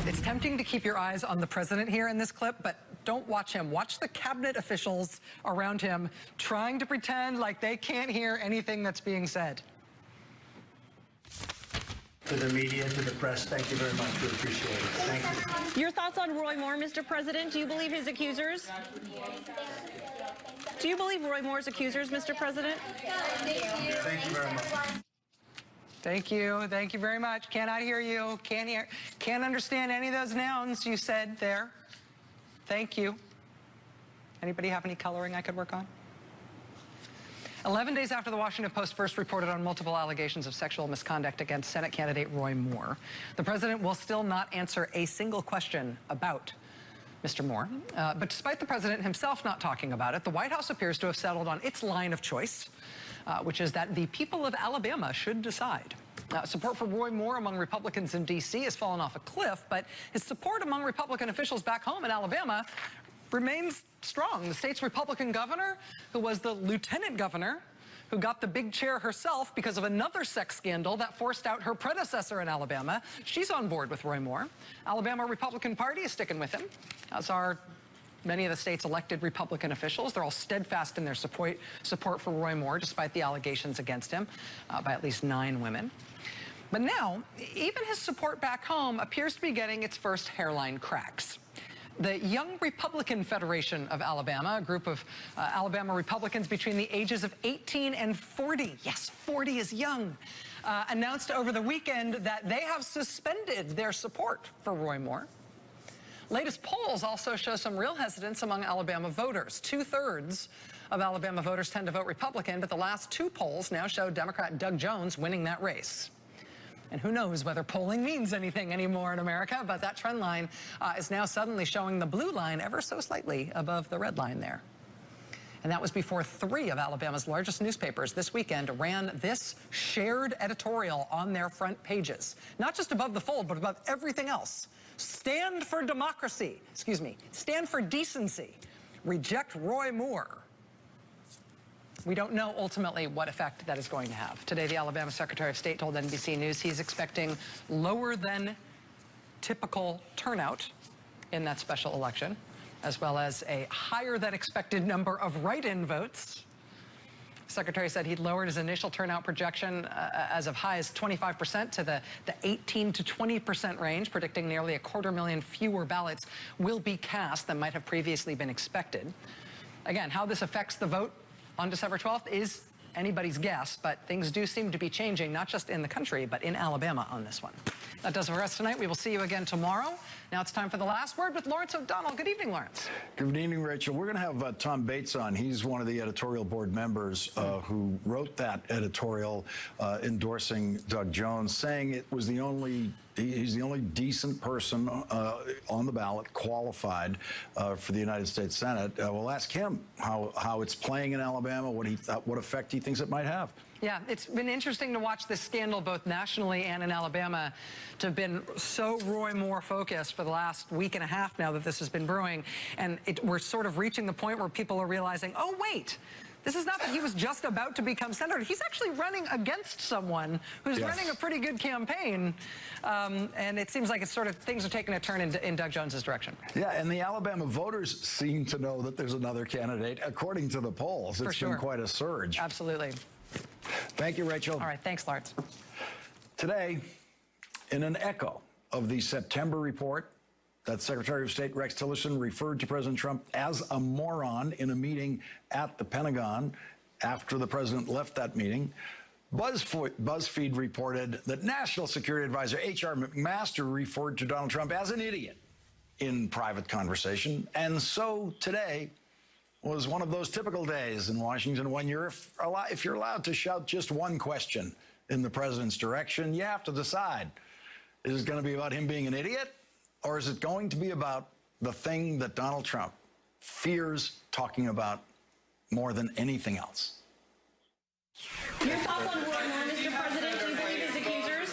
It's tempting to keep your eyes on the president here in this clip, but don't watch him. Watch the cabinet officials around him trying to pretend like they can't hear anything that's being said. To the media, to the press, thank you very much. We appreciate it. Thank you. Your thoughts on Roy Moore, Mr. President? Do you believe his accusers? Do you believe Roy Moore's accusers, Mr. President? Thank you very much. Thank you. Thank you very much. Cannot hear you. Can't understand any of those nouns you said there. Thank you. Anybody have any coloring I could work on? 11 days after the Washington Post first reported on multiple allegations of sexual misconduct against Senate candidate Roy Moore, the president will still not answer a single question about Mr. Moore. But despite the president himself not talking about it, the White House appears to have settled on its line of choice, which is that the people of Alabama should decide. Support for Roy Moore among Republicans in D.C. has fallen off a cliff, but his support among Republican officials back home in Alabama remains strong. The state's Republican governor, who was the lieutenant governor, who got the big chair herself because of another sex scandal that forced out her predecessor in Alabama, she's on board with Roy Moore. Alabama Republican Party is sticking with him, as are many of the state's elected Republican officials. They're all steadfast in their support for Roy Moore, despite the allegations against him by at least 9 women. But now, even his support back home appears to be getting its first hairline cracks. The Young Republican Federation of Alabama, a group of Alabama Republicans between the ages of 18 and 40, yes, 40 is young, announced over the weekend that they have suspended their support for Roy Moore. Latest polls also show some real hesitance among Alabama voters. 2/3 of Alabama voters tend to vote Republican, but the last 2 polls now show Democrat Doug Jones winning that race. And who knows whether polling means anything anymore in America, but that trend line is now suddenly showing the blue line ever so slightly above the red line there. And that was before 3 of Alabama's largest newspapers this weekend ran this shared editorial on their front pages. Not just above the fold, but above everything else. Stand for democracy, stand for decency, reject Roy Moore. We don't know ultimately what effect that is going to have. Today, the Alabama Secretary of State told NBC News he's expecting lower than typical turnout in that special election, as well as a higher than expected number of write-in votes. The Secretary said he'd lowered his initial turnout projection as of high as 25% to the 18 to 20% range, predicting nearly 250,000 fewer ballots will be cast than might have previously been expected. Again, how this affects the vote on December 12th is anybody's guess, but things do seem to be changing, not just in the country, but in Alabama on this one. That does it for us tonight. We will see you again tomorrow. Now it's time for the last word with Lawrence O'Donnell. Good evening, Lawrence. Good evening, Rachel. We're going to have Tom Bates on. He's one of the editorial board members who wrote that editorial endorsing Doug Jones, saying it was he's the only decent person on the ballot qualified for the United States Senate. We'll ask him how it's playing in Alabama, what effect he thinks it might have. Yeah, it's been interesting to watch this scandal both nationally and in Alabama to have been so Roy Moore focused for the last week and a half now that this has been brewing. And we're sort of reaching the point where people are realizing, oh, wait, this is not that he was just about to become senator. He's actually running against someone who's running a pretty good campaign. And it seems like it's sort of things are taking a turn in Doug Jones's direction. Yeah, and the Alabama voters seem to know that there's another candidate, according to the polls. It's been quite a surge. Absolutely. Thank you, Rachel. All right, thanks, Lawrence. Today, in an echo of the September report that Secretary of State Rex Tillerson referred to President Trump as a moron in a meeting at the Pentagon after the president left that meeting, BuzzFeed reported that National Security Advisor H.R. McMaster referred to Donald Trump as an idiot in private conversation. And so today was one of those typical days in Washington when if you're allowed to shout just one question in the president's direction, you have to decide. Is it going to be about him being an idiot, or is it going to be about the thing that Donald Trump fears talking about more than anything else? Your thoughts on Roy Moore, Mr. President? Do you believe his accusers?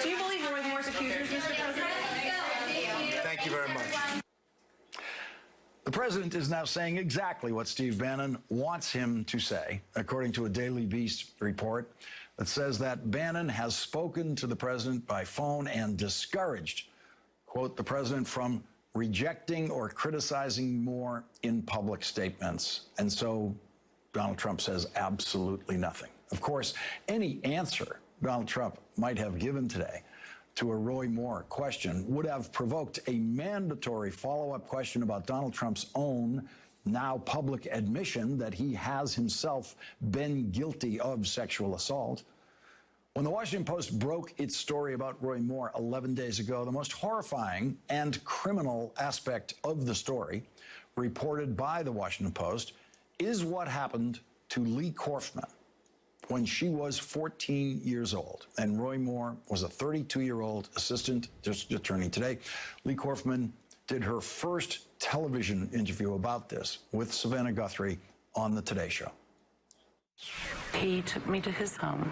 Do you believe Roy Moore's accusers, Mr. President? Thank you very much. The president is now saying exactly what Steve Bannon wants him to say. According to a Daily Beast report, that says that Bannon has spoken to the president by phone and discouraged, quote, the president from rejecting or criticizing Moore in public statements. And so Donald Trump says absolutely nothing. Of course, any answer Donald Trump might have given today to a Roy Moore question would have provoked a mandatory follow-up question about Donald Trump's own now public admission that he has himself been guilty of sexual assault. When the Washington Post broke its story about Roy Moore 11 days ago, the most horrifying and criminal aspect of the story, reported by the Washington Post, is what happened to Lee Korfman when she was 14 years old. And Roy Moore was a 32-year-old assistant district attorney. Today, Lee Korfman did her first television interview about this with Savannah Guthrie on the Today Show. He took me to his home.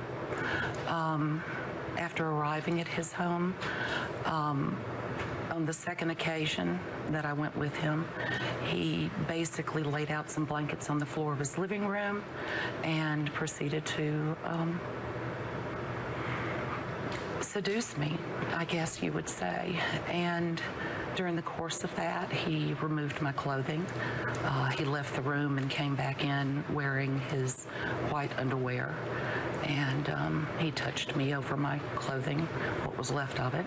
After arriving at his home, on the second occasion that I went with him, he basically laid out some blankets on the floor of his living room and proceeded to seduce me, I guess you would say. And during the course of that, he removed my clothing. He left the room and came back in wearing his white underwear. And he touched me over my clothing, what was left of it.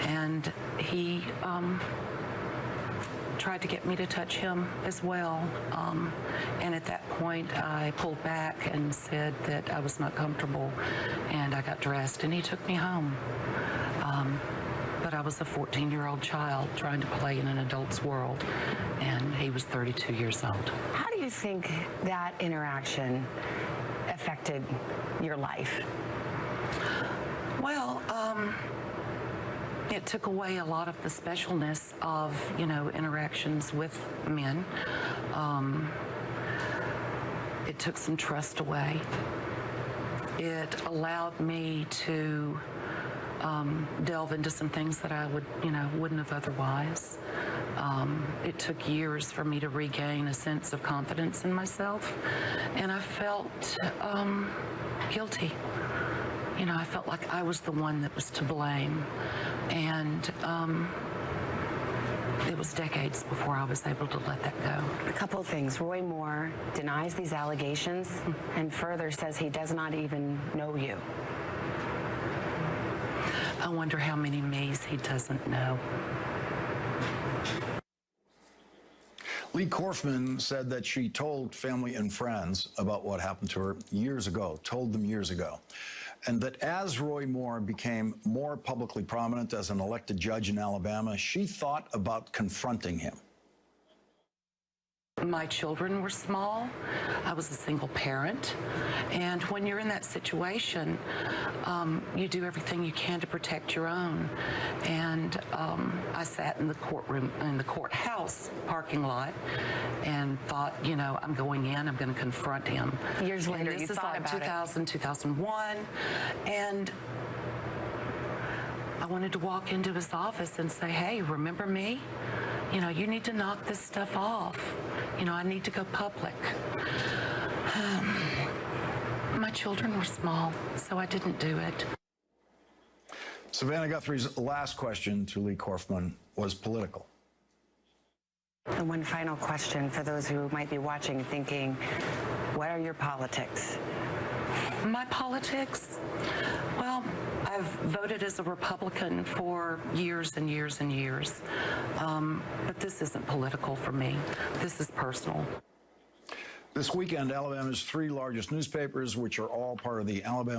And he tried to get me to touch him as well. And at that point, I pulled back and said that I was not comfortable, and I got dressed, and he took me home. But I was a 14-year-old child trying to play in an adult's world, and he was 32 years old. How do you think that interaction affected your life? Well, it took away a lot of the specialness of, interactions with men. It took some trust away. It allowed me to delve into some things that I wouldn't have otherwise. It took years for me to regain a sense of confidence in myself, and I felt guilty. I felt like I was the one that was to blame, and it was decades before I was able to let that go. A couple of things. Roy Moore denies these allegations and further says he does not even know you. I wonder how many me's he doesn't know. Lee Korfman said that she told family and friends about what happened to her years ago, told them years ago, and that as Roy Moore became more publicly prominent as an elected judge in Alabama, she thought about confronting him. My children were small. I was a single parent. And when you're in that situation, you do everything you can to protect your own. And I sat in the courthouse parking lot and thought, I'm going in, I'm going to confront him. Years later, and you this is thought like about 2000, 2001. And I wanted to walk into his office and say, hey, remember me? You need to knock this stuff off. I need to go public. My children were small, so I didn't do it. Savannah Guthrie's last question to Lee Korfman was political. And one final question for those who might be watching thinking, what are your politics? My politics? Well, I've voted as a Republican for years and years and years. But this isn't political for me. This is personal. This weekend, Alabama's 3 largest newspapers, which are all part of the Alabama